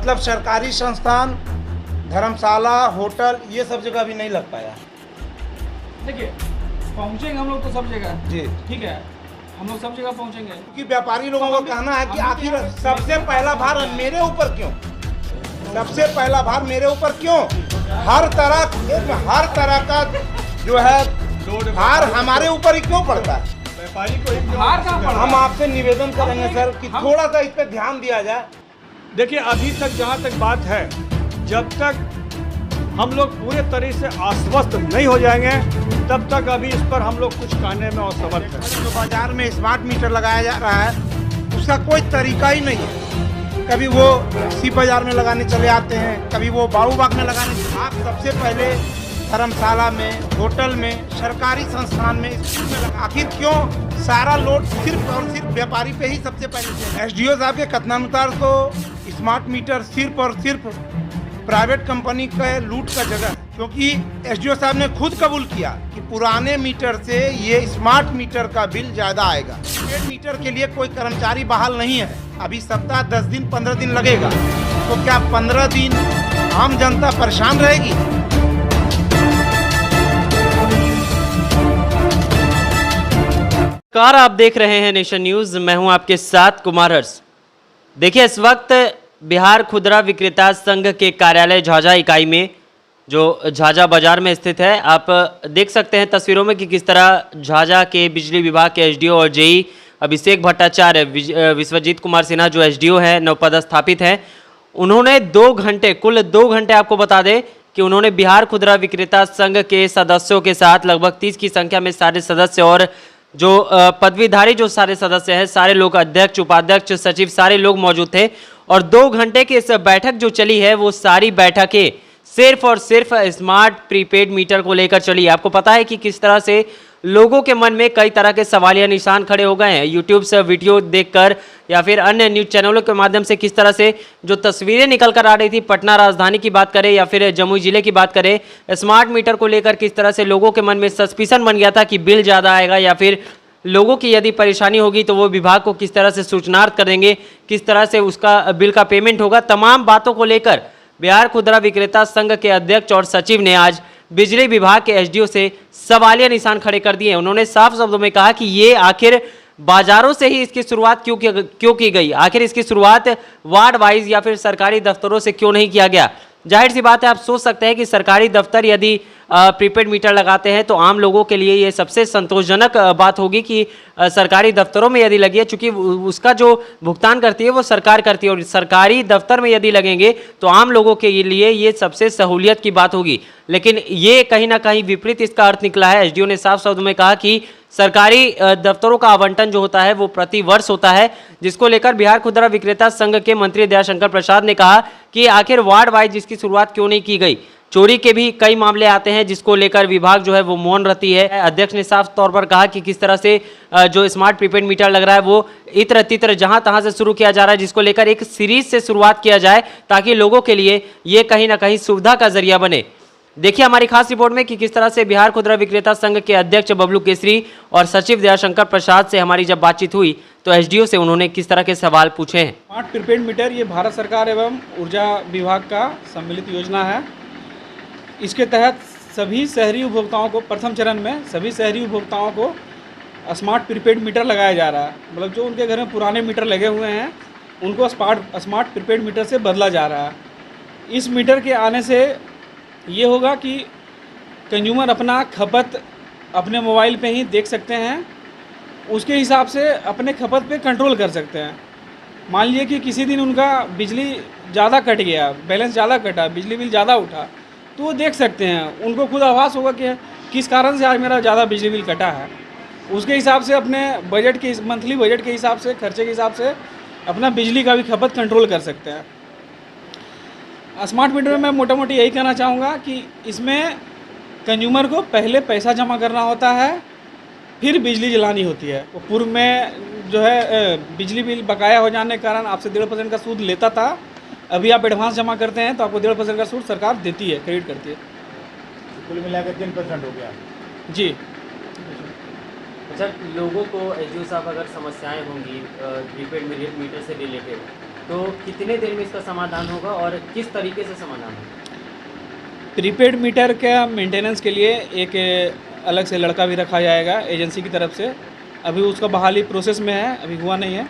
मतलब सरकारी संस्थान, धर्मशाला, होटल, ये सब जगह भी नहीं लग पाया। देखिए पहुंचेंगे हम लोग तो सब जगह जी, ठीक है, हम लोग सब जगह पहुंचेंगे। क्योंकि व्यापारी लोगों का कहना है कि आखिर सबसे पहला भार मेरे ऊपर क्यों, सबसे पहला भार मेरे ऊपर क्यों? हर तरह का जो है भार हमारे ऊपर ही क्यों पड़ता है? व्यापारी को एक भार कहाँ पड़ रहा हम है? आपसे निवेदन करेंगे सर कि थोड़ा सा इस पे ध्यान दिया जाए। देखिए अभी तक जहाँ तक बात है, जब तक हम लोग पूरे तरह से आश्वस्त नहीं हो जाएंगे तब तक अभी इस पर हम लोग कुछ कहने में असमर्थ हैं। जो बाजार में स्मार्ट मीटर लगाया जा रहा है उसका कोई तरीका ही नहीं है। कभी वो सी बाजार में लगाने चले आते हैं, कभी वो बाबूबाग में लगाने। आप सबसे पहले धर्मशाला में, होटल में, सरकारी संस्थान में, स्कूल में आखिर क्यों सारा लोड सिर्फ और सिर्फ व्यापारी पे ही सबसे पहले? एसडीओ साहब के कथनानुसार तो स्मार्ट मीटर सिर्फ और सिर्फ प्राइवेट कंपनी का लूट का जगह है, क्योंकि एसडीओ साहब ने खुद कबूल किया कि पुराने मीटर से ये स्मार्ट मीटर का बिल ज़्यादा आएगा। प्रीपेड मीटर के लिए कोई कर्मचारी बहाल नहीं है, अभी सप्ताह 10 दिन 15 दिन लगेगा, तो क्या 15 दिन आम जनता परेशान रहेगी? कार आप देख रहे हैं नेशन न्यूज़, मैं हूं आपके साथ कुमार हर्ष। देखिए इस वक्त बिहार खुदरा विक्रेता संघ के कार्यालय झाझा इकाई में, जो झाझा बाजार में स्थित है, आप देख सकते हैं तस्वीरों में कि किस तरह झाझा के बिजली विभाग के एसडीओ और जेई अभिषेक भट्टाचार्य, विश्वजीत कुमार सिन्हा जो एसडीओ है, नवपदस्थापित हैं, उन्होंने 2 घंटे, कुल 2 घंटे आपको बता दें कि उन्होंने बिहार खुदरा विक्रेता संघ के सदस्यों के साथ, लगभग 30 की संख्या में सारे सदस्य और जो पदवीधारी जो सारे सदस्य हैं, सारे लोग, अध्यक्ष, उपाध्यक्ष, सचिव, सारे लोग मौजूद थे। और 2 घंटे की इस बैठक जो चली है वो सारी बैठकें सिर्फ और सिर्फ स्मार्ट प्रीपेड मीटर को लेकर चली। आपको पता है कि किस तरह से लोगों के मन में कई तरह के सवालिया निशान खड़े हो गए हैं। यूट्यूब से वीडियो देखकर या फिर अन्य न्यूज़ चैनलों के माध्यम से किस तरह से जो तस्वीरें निकल कर आ रही थी, पटना राजधानी की बात करें या फिर जमुई जिले की बात करें, स्मार्ट मीटर को लेकर किस तरह से लोगों के मन में सस्पिशन बन गया था कि बिल ज़्यादा आएगा या फिर लोगों की यदि परेशानी होगी तो वो विभाग को किस तरह से सूचनार्थ कर देंगे, किस तरह से उसका बिल का पेमेंट होगा। तमाम बातों को लेकर बिहार खुदरा विक्रेता संघ के अध्यक्ष और सचिव ने आज बिजली विभाग के एसडीओ से सवालिया निशान खड़े कर दिए। उन्होंने साफ शब्दों में कहा कि ये आखिर बाजारों से ही इसकी शुरुआत क्यों की गई, आखिर इसकी शुरुआत वार्ड वाइज या फिर सरकारी दफ्तरों से क्यों नहीं किया गया। जाहिर सी बात है, आप सोच सकते हैं कि सरकारी दफ्तर यदि प्रीपेड मीटर लगाते हैं तो आम लोगों के लिए ये सबसे संतोषजनक बात होगी कि सरकारी दफ्तरों में यदि लगी है, चूंकि उसका जो भुगतान करती है वो सरकार करती है, और सरकारी दफ्तर में यदि लगेंगे तो आम लोगों के लिए ये सबसे सहूलियत की बात होगी। लेकिन ये कहीं ना कहीं विपरीत इसका अर्थ निकला है। एसडीओ ने साफ शब्दों में कहा कि सरकारी दफ्तरों का आवंटन जो होता है वो प्रति वर्ष होता है, जिसको लेकर बिहार खुदरा विक्रेता संघ के मंत्री दयाशंकर प्रसाद ने कहा कि आखिर वार्ड वाइज इसकी शुरुआत क्यों नहीं की गई। चोरी के भी कई मामले आते हैं जिसको लेकर विभाग जो है वो मौन रहती है। अध्यक्ष ने साफ तौर पर कहा कि किस तरह से जो स्मार्ट प्रीपेड मीटर लग रहा है वो इत्र तित्र जहां तहां से शुरू किया जा रहा है, जिसको लेकर एक सीरीज से शुरुआत किया जाए ताकि लोगों के लिए ये कहीं ना कहीं सुविधा का जरिया बने। देखिए हमारी खास रिपोर्ट में कि किस तरह से बिहार खुदरा विक्रेता संघ के अध्यक्ष बबलू केसरी और सचिव दयाशंकर प्रसाद से हमारी जब बातचीत हुई तो एसडीओ से उन्होंने किस तरह के सवाल पूछे हैं। स्मार्ट प्रीपेड मीटर ये भारत सरकार एवं ऊर्जा विभाग का सम्मिलित योजना है। इसके तहत सभी शहरी उपभोक्ताओं को, प्रथम चरण में सभी शहरी उपभोक्ताओं को स्मार्ट प्रीपेड मीटर लगाया जा रहा है। मतलब जो उनके घर में पुराने मीटर लगे हुए हैं उनको स्मार्ट प्रीपेड मीटर से बदला जा रहा है। इस मीटर के आने से ये होगा कि कंज्यूमर अपना खपत अपने मोबाइल पे ही देख सकते हैं, उसके हिसाब से अपने खपत पे कंट्रोल कर सकते हैं। मान लीजिए कि किसी दिन उनका बिजली ज़्यादा कट गया, बैलेंस ज़्यादा कटा, बिजली बिल ज़्यादा उठा, तो वो देख सकते हैं, उनको खुद आभास होगा कि किस कारण से आज मेरा ज़्यादा बिजली बिल कटा है। उसके हिसाब से अपने बजट के, मंथली बजट के हिसाब से, खर्चे के हिसाब से अपना बिजली का भी खपत कंट्रोल कर सकते हैं। स्मार्ट मीटर में मैं मोटा मोटी यही कहना चाहूँगा कि इसमें कंज्यूमर को पहले पैसा जमा करना होता है, फिर बिजली जलानी होती है। वो पूर्व में जो है बिजली बिल बकाया हो जाने के कारण आपसे 1.5% का सूद लेता था, अभी आप एडवांस जमा करते हैं तो आपको 1.5% का सूद सरकार देती है, क्रेडिट करती है। कुल मिलाकर 3% हो गया जी। अच्छा, लोगों को एसडीओ साहब अगर समस्याएं होंगी प्रीपेड मीटर से रिलेटेड तो कितने देर में इसका समाधान होगा और किस तरीके से समाधान होगा? प्रीपेड मीटर का मेंटेनेंस के लिए एक अलग से लड़का भी रखा जाएगा एजेंसी की तरफ से। अभी उसका बहाली प्रोसेस में है, अभी हुआ नहीं है।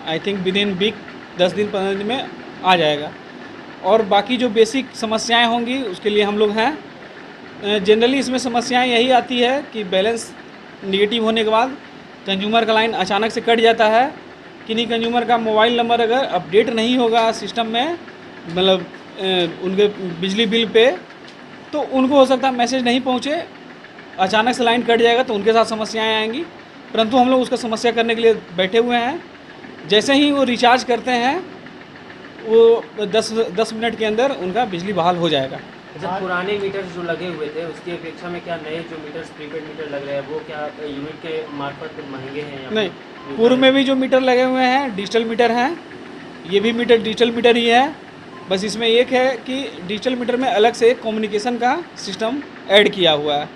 I think within week 10 दिन 15 दिन में आ जाएगा। और बाकी जो बेसिक समस्याएं होंगी उसके लिए हम लोग हैं। जनरली इसमें समस्याएं यही आती है कि बैलेंस निगेटिव होने के बाद कंज्यूमर का लाइन अचानक से कट जाता है। किन्हीं कंज्यूमर का मोबाइल नंबर अगर अपडेट नहीं होगा सिस्टम में, मतलब उनके बिजली बिल पे, तो उनको हो सकता है मैसेज नहीं पहुँचे, अचानक से लाइन कट जाएगा तो उनके साथ समस्याएं आएंगी। परंतु हम लोग उसका समस्या करने के लिए बैठे हुए हैं। जैसे ही वो रिचार्ज करते हैं वो 10 मिनट के अंदर उनका बिजली बहाल हो जाएगा। अच्छा, पुराने मीटर जो लगे हुए थे उसकी अपेक्षा में क्या नए जो मीटर्स प्रीपेड मीटर लग रहे हैं वो क्या यूनिट के मार्फत महंगे हैं या नहीं, पूर्व में भी जो मीटर लगे हुए हैं डिजिटल मीटर हैं, ये भी मीटर डिजिटल मीटर ही है। बस इसमें एक है कि डिजिटल मीटर में अलग से कम्युनिकेशन का सिस्टम ऐड किया हुआ है,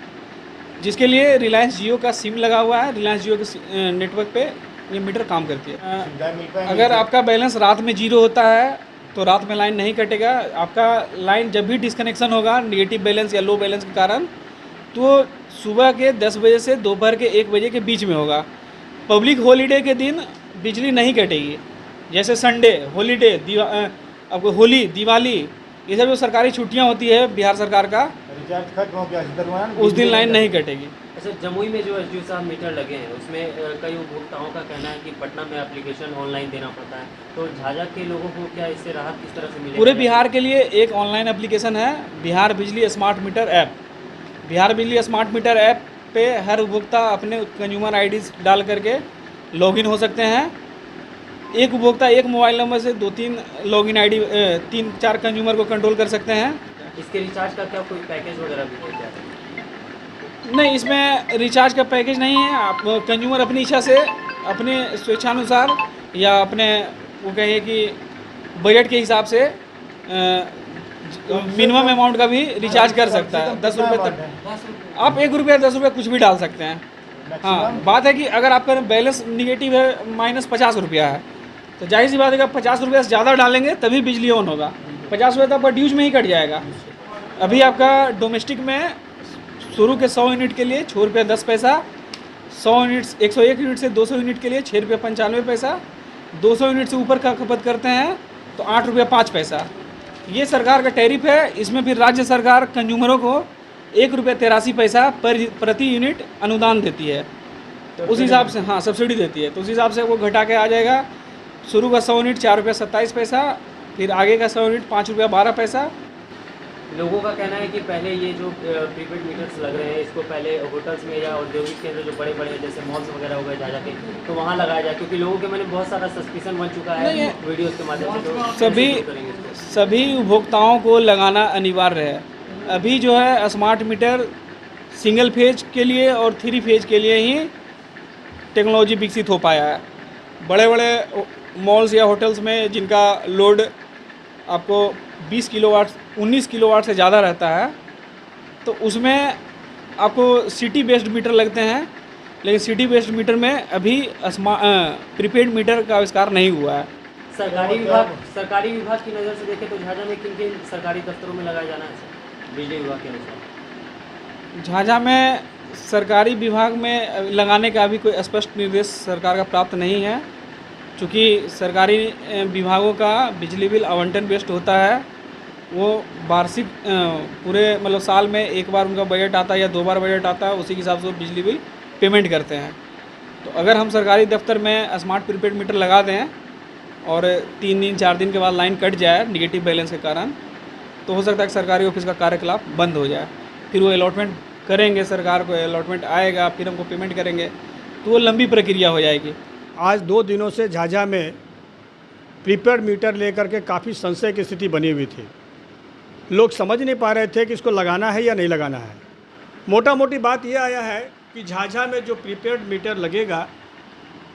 जिसके लिए रिलायंस जियो का सिम लगा हुआ है। रिलायंस जियो के नेटवर्क पे ये मीटर काम करती है। अगर आपका बैलेंस रात में 0 होता है तो रात में लाइन नहीं कटेगा। आपका लाइन जब भी डिस्कनेक्शन होगा नेगेटिव बैलेंस या लो बैलेंस के कारण, तो सुबह के 10 बजे से दोपहर के 1 बजे के बीच में होगा। पब्लिक हॉलीडे के दिन बिजली नहीं कटेगी, जैसे संडे, हॉलीडे, आपको होली, दिवाली, ये सब जो सरकारी छुट्टियां होती है बिहार सरकार का, रिचार्ज खत्म हो गया उस दिन लाइन नहीं कटेगी। अच्छा, जमुई में जो एसडीओ साहब मीटर लगे हैं उसमें कई उपभोक्ताओं का कहना है कि पटना में एप्लीकेशन ऑनलाइन देना पड़ता है, तो झाझा के लोगों को क्या इससे राहत किस तरह से मिलेगी? पूरे बिहार के लिए एक ऑनलाइन एप्लीकेशन है, बिहार बिजली स्मार्ट मीटर ऐप। बिहार बिजली स्मार्ट मीटर ऐप पे हर उपभोक्ता अपने कंज्यूमर आईडीज डाल करके लॉगिन हो सकते हैं। एक उपभोक्ता एक मोबाइल नंबर से 2-3 लॉगिन आईडी 3-4 कंज्यूमर को कंट्रोल कर सकते हैं। इसके रिचार्ज का क्या कोई पैकेज वगैरह भी है क्या? नहीं, इसमें रिचार्ज का पैकेज नहीं है। आप कंज्यूमर अपनी इच्छा से, अपने स्वेच्छानुसार या अपने वो कहिए कि बजट के हिसाब से मिनिमम अमाउंट का भी रिचार्ज कर सकता है। 10 रुपये तक आप 1 रुपया 10 रुपये कुछ भी डाल सकते हैं। हाँ, बात है कि अगर आपका बैलेंस निगेटिव है -50 रुपया है तो जाहिर सी बात है कि आप 50 रुपये से ज़्यादा डालेंगे तभी बिजली ऑन होगा। 50 रुपये तो आपका ड्यूज में ही कट जाएगा। अभी आपका डोमेस्टिक में शुरू के 100 यूनिट के लिए 6 रुपये 10 पैसा, 100 यूनिट 101 यूनिट से 200 यूनिट के लिए 6 रुपये 95 पैसा, 200 यूनिट से ऊपर का खपत करते हैं तो 8 रुपये 5 पैसा। ये सरकार का टैरिफ है। इसमें फिर राज्य सरकार कंज्यूमरों को 1 रुपये 83 पैसा प्रति यूनिट अनुदान देती है। तो उस हिसाब से, हाँ, सब्सिडी देती है, तो उस हिसाब से वो घटा के आ जाएगा। शुरू का 100 यूनिट 4 रुपये 27 पैसा, फिर आगे का 100 यूनिट 5 रुपये 12 पैसा। लोगों का कहना है कि पहले ये जो प्रीपेड मीटर्स लग रहे हैं इसको पहले होटल्स में या औद्योगिक केंद्र जो बड़े बड़े जैसे मॉल्स वगैरह हो गए जा जाके, तो वहाँ लगाया जाए, क्योंकि लोगों के मन में बहुत सारा सस्पिशन बन चुका है वीडियोस के माध्यम से। तो सभी उपभोक्ताओं को लगाना अनिवार्य है। अभी जो है स्मार्ट मीटर सिंगल फेज के लिए और 3 फेज के लिए ही टेक्नोलॉजी विकसित हो पाया है। बड़े बड़े मॉल्स या होटल्स में जिनका लोड आपको 20 किलोवाट 19 किलोवाट से ज़्यादा रहता है, तो उसमें आपको सिटी बेस्ड मीटर लगते हैं। लेकिन सिटी बेस्ड मीटर में अभी प्रीपेड मीटर का आविष्कार नहीं हुआ है। सरकारी विभाग की नज़र से देखें तो झाझा में किन किन सरकारी दफ्तरों में लगाया जाना है सर, बिजली विभाग के अनुसार? झाझा में सरकारी विभाग में लगाने का अभी कोई स्पष्ट निर्देश सरकार का प्राप्त नहीं है, चूँकि सरकारी विभागों का बिजली बिल आवंटन बेस्ड होता है। वो वार्षिक पूरे मतलब साल में एक बार उनका बजट आता है या 2 बार बजट आता है, उसी के हिसाब से वो बिजली बिल पेमेंट करते हैं। तो अगर हम सरकारी दफ्तर में स्मार्ट प्रीपेड मीटर लगा दें और 3 दिन 4 दिन के बाद लाइन कट जाए निगेटिव बैलेंस के कारण, तो हो सकता है कि सरकारी ऑफिस का कार्यकलाप बंद हो जाए। फिर वो अलॉटमेंट करेंगे, सरकार को अलॉटमेंट आएगा, फिर हमको पेमेंट करेंगे, तो वो लंबी प्रक्रिया हो जाएगी। आज 2 दिनों से झाझा में प्रीपेड मीटर लेकर के काफ़ी संशय की स्थिति बनी हुई थी। लोग समझ नहीं पा रहे थे कि इसको लगाना है या नहीं लगाना है। मोटा मोटी बात यह आया है कि झाझा में जो प्रीपेड मीटर लगेगा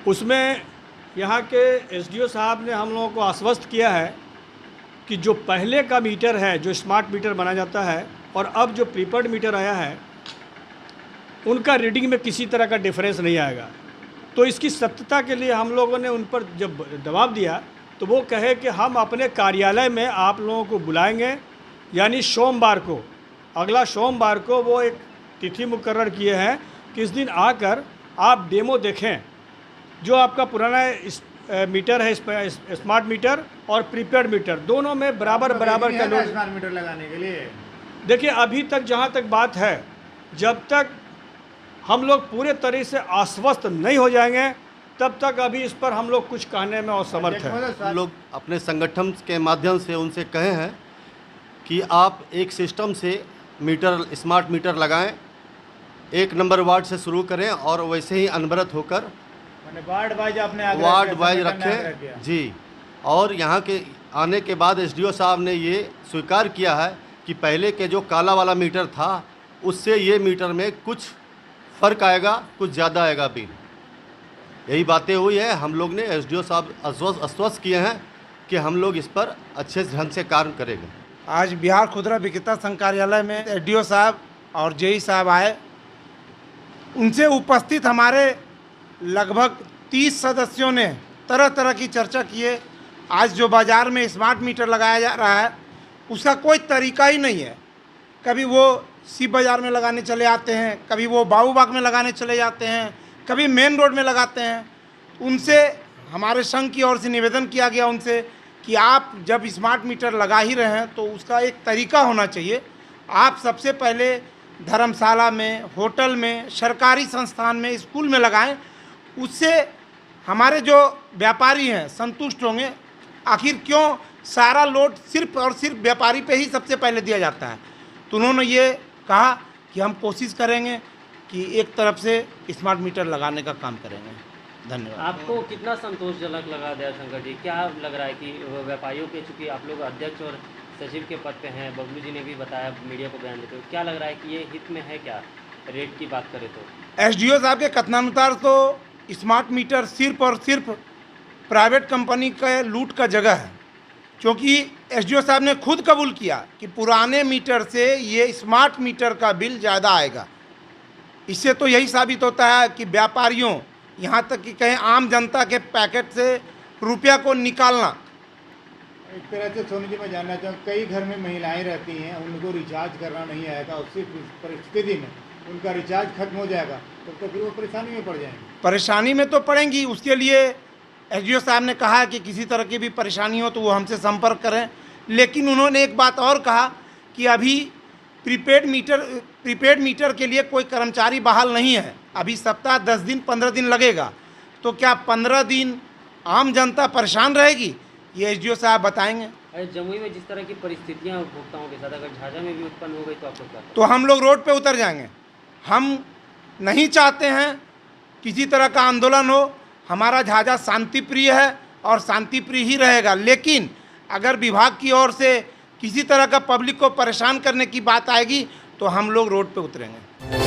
उसमें यहाँ के एसडीओ साहब ने हम लोगों को आश्वस्त किया है कि जो पहले का मीटर है, जो स्मार्ट मीटर माना जाता है, और अब जो प्रीपेड मीटर आया है, उनका रीडिंग में किसी तरह का डिफरेंस नहीं आएगा। तो इसकी सत्यता के लिए हम लोगों ने उन पर जब दबाव दिया तो वो कहे कि हम अपने कार्यालय में आप लोगों को बुलाएंगे, यानी सोमवार को, अगला सोमवार को वो एक तिथि मुकर्रर किए हैं कि इस दिन आकर आप डेमो देखें। जो आपका पुराना मीटर है, स्मार्ट मीटर और प्रीपेड मीटर, दोनों में बराबर बराबर का लोड। स्मार्ट मीटर लगाने के लिए देखिए अभी तक जहाँ तक बात है, जब तक हम लोग पूरे तरह से आश्वस्त नहीं हो जाएंगे तब तक अभी इस पर हम लोग कुछ कहने में असमर्थ हैं। हम लोग अपने संगठन के माध्यम से उनसे कहे हैं कि आप एक सिस्टम से मीटर, स्मार्ट मीटर लगाएं, 1 नंबर वार्ड से शुरू करें और वैसे ही अनवरत होकर मैंने वार्ड वाइज आपने वार्ड वाइज रखें जी। और यहाँ के आने के बाद एसडीओ साहब ने ये स्वीकार किया है कि पहले के जो काला वाला मीटर था उससे ये मीटर में कुछ फ़र्क आएगा, कुछ ज़्यादा आएगा बिल। यही बातें हुई है। हम लोग ने एसडीओ साहब आश्वस्त किए हैं कि हम लोग इस पर अच्छे ढंग से कार्य करेंगे। आज बिहार खुदरा विक्रेता संघ कार्यालय में एसडीओ साहब और जेई साहब आए। उनसे उपस्थित हमारे लगभग 30 सदस्यों ने तरह तरह की चर्चा किए। आज जो बाज़ार में स्मार्ट मीटर लगाया जा रहा है उसका कोई तरीका ही नहीं है। कभी वो सी बाज़ार में लगाने चले आते हैं, कभी वो बाबूबाग में लगाने चले जाते हैं, कभी मेन रोड में लगाते हैं। उनसे हमारे संघ की ओर से निवेदन किया गया उनसे कि आप जब स्मार्ट मीटर लगा ही रहे हैं तो उसका एक तरीका होना चाहिए। आप सबसे पहले धर्मशाला में, होटल में, सरकारी संस्थान में, स्कूल में लगाएं। उससे हमारे जो व्यापारी हैं संतुष्ट होंगे। आखिर क्यों सारा लोड सिर्फ और सिर्फ व्यापारी पे ही सबसे पहले दिया जाता है। तो उन्होंने ये कहा कि हम कोशिश करेंगे कि एक तरफ से स्मार्ट मीटर लगाने का काम करेंगे। धन्यवाद। आपको कितना संतोषजनक लगा दया शंकर जी? क्या लग रहा है कि व्यापारियों के, चूँकि आप लोग अध्यक्ष और सचिव के पद पे हैं, बबलू जी ने भी बताया, मीडिया को बयान देते हुए, क्या लग रहा है कि ये हित में है? क्या रेट की बात करें तो एसडीओ साहब के कथनानुसार तो स्मार्ट मीटर सिर्फ और सिर्फ प्राइवेट कंपनी का लूट का जगह है, क्योंकि एसडीओ साहब ने खुद कबूल किया कि पुराने मीटर से ये स्मार्ट मीटर का बिल ज़्यादा आएगा। इससे तो यही साबित होता है कि व्यापारियों, यहाँ तक कि कहें आम जनता के पैकेट से रुपया को निकालना। एक तरह से सोनू जी मैं जानना चाहूँ, कई घर में महिलाएं रहती हैं, उनको रिचार्ज करना नहीं आएगा, उसी परिस्थिति में उनका रिचार्ज खत्म हो जाएगा तो फिर वो परेशानी में पड़ जाएंगे। परेशानी में तो पड़ेंगी। उसके लिए एसडीओ साहब ने कहा कि किसी तरह की भी परेशानी हो तो वो हमसे संपर्क करें। लेकिन उन्होंने एक बात और कहा कि अभी प्रीपेड मीटर के लिए कोई कर्मचारी बहाल नहीं है। अभी सप्ताह 10 दिन 15 दिन लगेगा। तो क्या 15 दिन आम जनता परेशान रहेगी? ये एसडीओ साहब बताएंगे। अरे जमुई में जिस तरह की परिस्थितियाँ उपभोक्ताओं के साथ अगर झाझा में भी उत्पन्न हो गई तो आप लोग क्या करें? तो हम लोग रोड पे उतर जाएंगे। हम नहीं चाहते हैं किसी तरह का आंदोलन हो। हमारा झाझा शांति प्रिय है और शांति प्रिय ही रहेगा। लेकिन अगर विभाग की ओर से किसी तरह का पब्लिक को परेशान करने की बात आएगी तो हम लोग रोड पे उतरेंगे।